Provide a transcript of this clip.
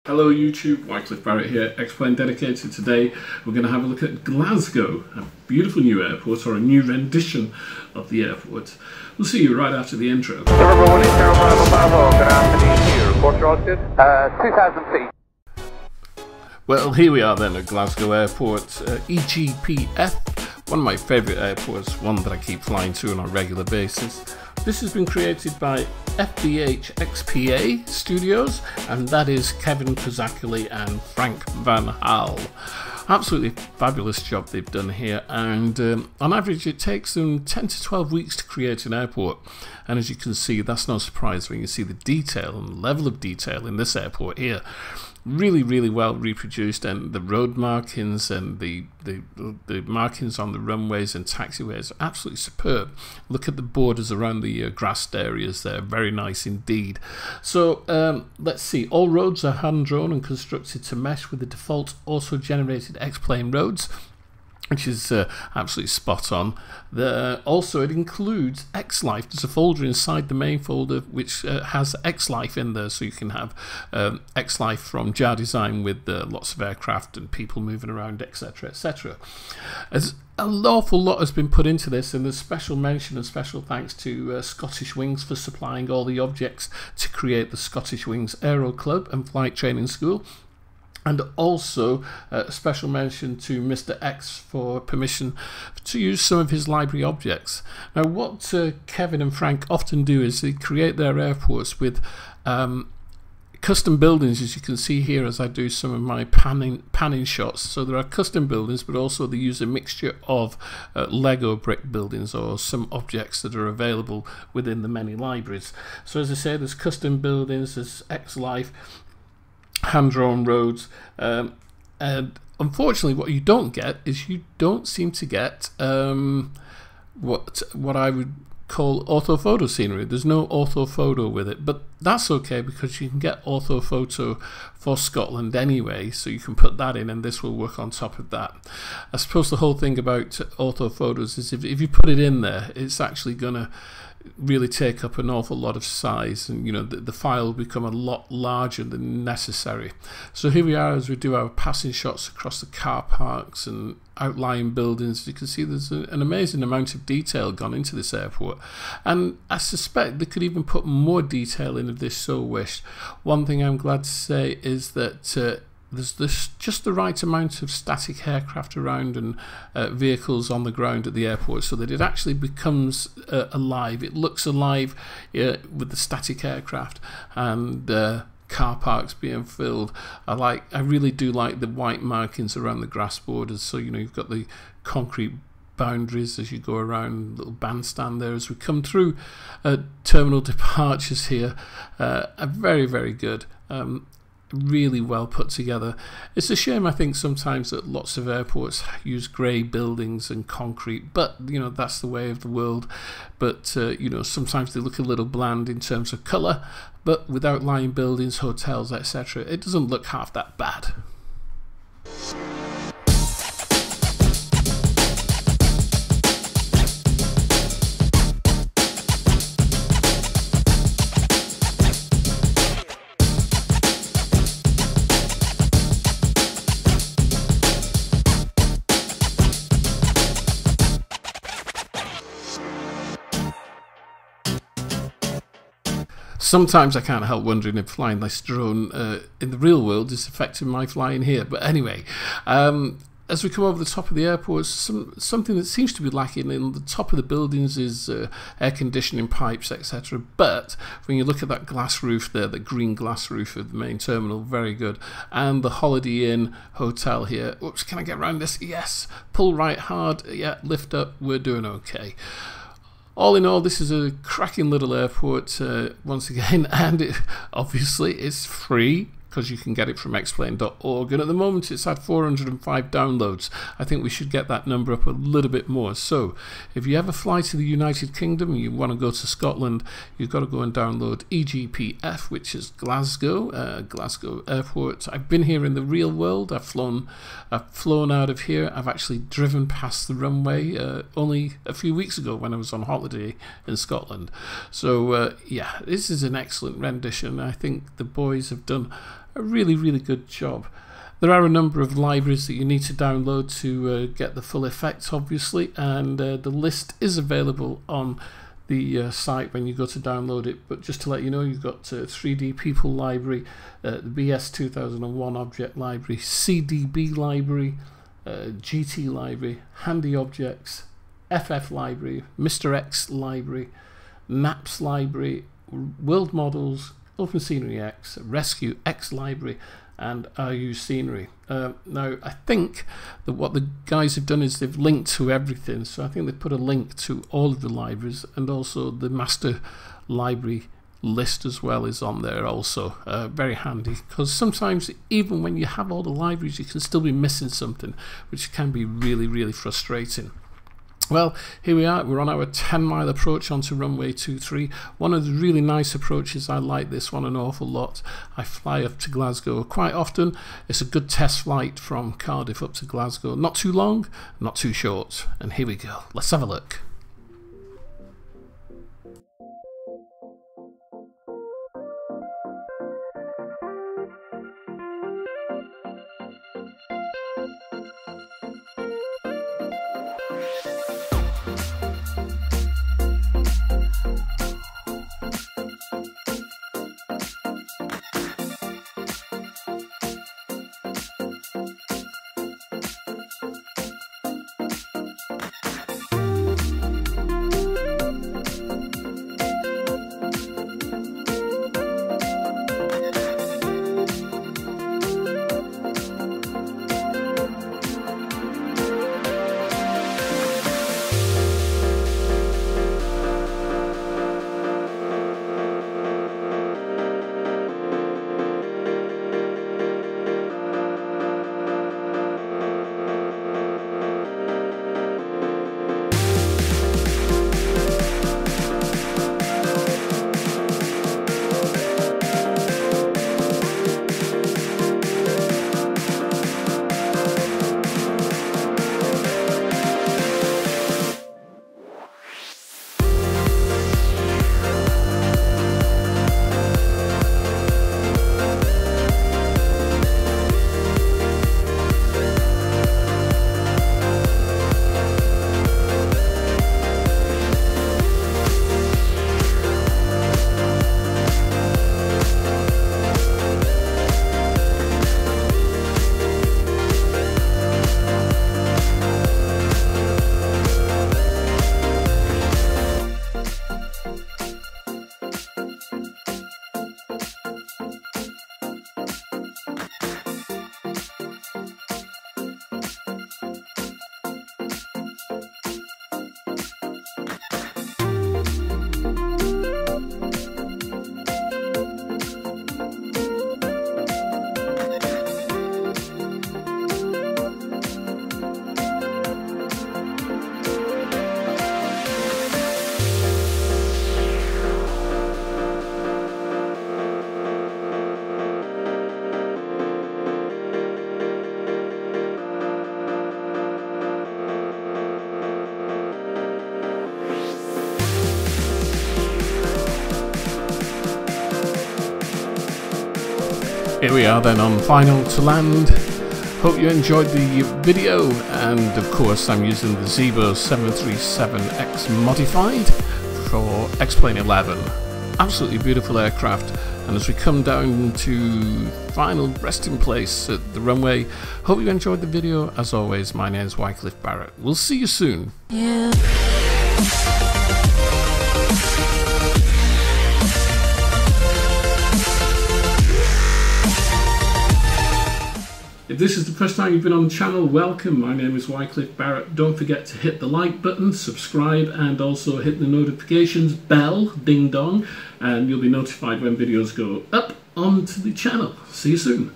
Hello YouTube, Wycliffe Barrett here, Xplane dedicated. Today we're going to have a look at Glasgow, a beautiful new airport, or a new rendition of the airport. We'll see you right after the intro. November 1 Bravo, good afternoon to you. Report Rocket, 2,000 feet. Well, here we are then at Glasgow Airport, EGPF, one of my favourite airports, one that I keep flying to on a regular basis. This has been created by FVH-XPA Studios, and that is Kevin Kozakili and Frank Van Hal. Absolutely fabulous job they've done here, and on average it takes them 10 to 12 weeks to create an airport, and as you can see, that's no surprise when you see the detail and level of detail in this airport here. Really well reproduced, and the road markings and the markings on the runways and taxiways are absolutely superb. Look at the borders around the grassed areas there, very nice indeed. So let's see, all roads are hand drawn and constructed to mesh with the default auto generated Xplane roads, which is absolutely spot on. Also, it includes XLife. There's a folder inside the main folder which has XLife in there, so you can have XLife from JAR Design with lots of aircraft and people moving around, etc, etc. As an awful lot has been put into this, and there's special mention and special thanks to Scottish Wings for supplying all the objects to create the Scottish Wings Aero Club and Flight Training School. And also a special mention to Mr. X for permission to use some of his library objects. Now, what Kevin and Frank often do is they create their airports with custom buildings, as you can see here as I do some of my panning shots. So there are custom buildings, but also they use a mixture of Lego brick buildings or some objects that are available within the many libraries. So as I say, there's custom buildings, there's XLife, hand-drawn roads, and unfortunately what you don't get is you don't seem to get what I would call orthophoto scenery. There's no orthophoto with it, but that's okay because you can get orthophoto for Scotland anyway, so you can put that in and this will work on top of that. I suppose the whole thing about orthophotos is if you put it in there, it's actually gonna really take up an awful lot of size, and you know the file will become a lot larger than necessary. So here we are as we do our passing shots across the car parks and outlying buildings. You can see there's an amazing amount of detail gone into this airport, and I suspect they could even put more detail in if they so wished. One thing I'm glad to say is that there's just the right amount of static aircraft around and vehicles on the ground at the airport, so that it actually becomes alive. It looks alive with the static aircraft and car parks being filled. I really do like the white markings around the grass borders, so you know you've got the concrete boundaries as you go around, little bandstand there as we come through terminal departures here. Are very good. Really well put together. It's a shame, I think, sometimes that lots of airports use grey buildings and concrete, but you know that's the way of the world. But you know, sometimes they look a little bland in terms of colour, but with outlying buildings, hotels, etc., it doesn't look half that bad. Sometimes I can't help wondering if flying this drone in the real world is affecting my flying here. But anyway, as we come over the top of the airport, something that seems to be lacking in the top of the buildings is air conditioning pipes, etc. But when you look at that glass roof there, the green glass roof of the main terminal, very good. And the Holiday Inn Hotel here. Oops, can I get around this? Yes. Pull right hard. Yeah, lift up. We're doing okay. All in all, this is a cracking little airport once again, and obviously it's free because you can get it from xplane.org, and at the moment it's at 405 downloads. I think we should get that number up a little bit more. So if you ever fly to the United Kingdom and you want to go to Scotland, you've got to go and download EGPF, which is Glasgow, Glasgow Airport. I've been here in the real world. I've flown out of here. I've actually driven past the runway only a few weeks ago when I was on holiday in Scotland. So yeah, this is an excellent rendition. I think the boys have done a really, really good job. There are a number of libraries that you need to download to get the full effect, obviously, and the list is available on the site when you go to download it. But just to let you know, you've got 3D People Library, the BS 2001 Object Library, CDB Library, GT Library, Handy Objects, FF Library, Mr. X Library, Maps Library, World Models, Open Scenery X, Rescue X Library, and RU Scenery. Now I think that what the guys have done is they've linked to everything, so I think they've put a link to all of the libraries, and also the master library list as well is on there also. Very handy, because sometimes even when you have all the libraries you can still be missing something, which can be really, really frustrating. Well, here we are, we're on our 10-mile approach onto runway 23. One of the really nice approaches, I like this one an awful lot. I fly up to Glasgow quite often. It's a good test flight from Cardiff up to Glasgow. Not too long, not too short. And here we go, let's have a look. Here we are then on final to land. Hope you enjoyed the video, and of course I'm using the Zebo 737X modified for Xplane 11. Absolutely beautiful aircraft, and as we come down to final resting place at the runway, hope you enjoyed the video. As always, my name is Wycliffe Barrett. We'll see you soon. Yeah. If this is the first time you've been on the channel, welcome. My name is Wycliffe Barrett. Don't forget to hit the like button, subscribe, and also hit the notifications bell, ding dong, and you'll be notified when videos go up onto the channel. See you soon.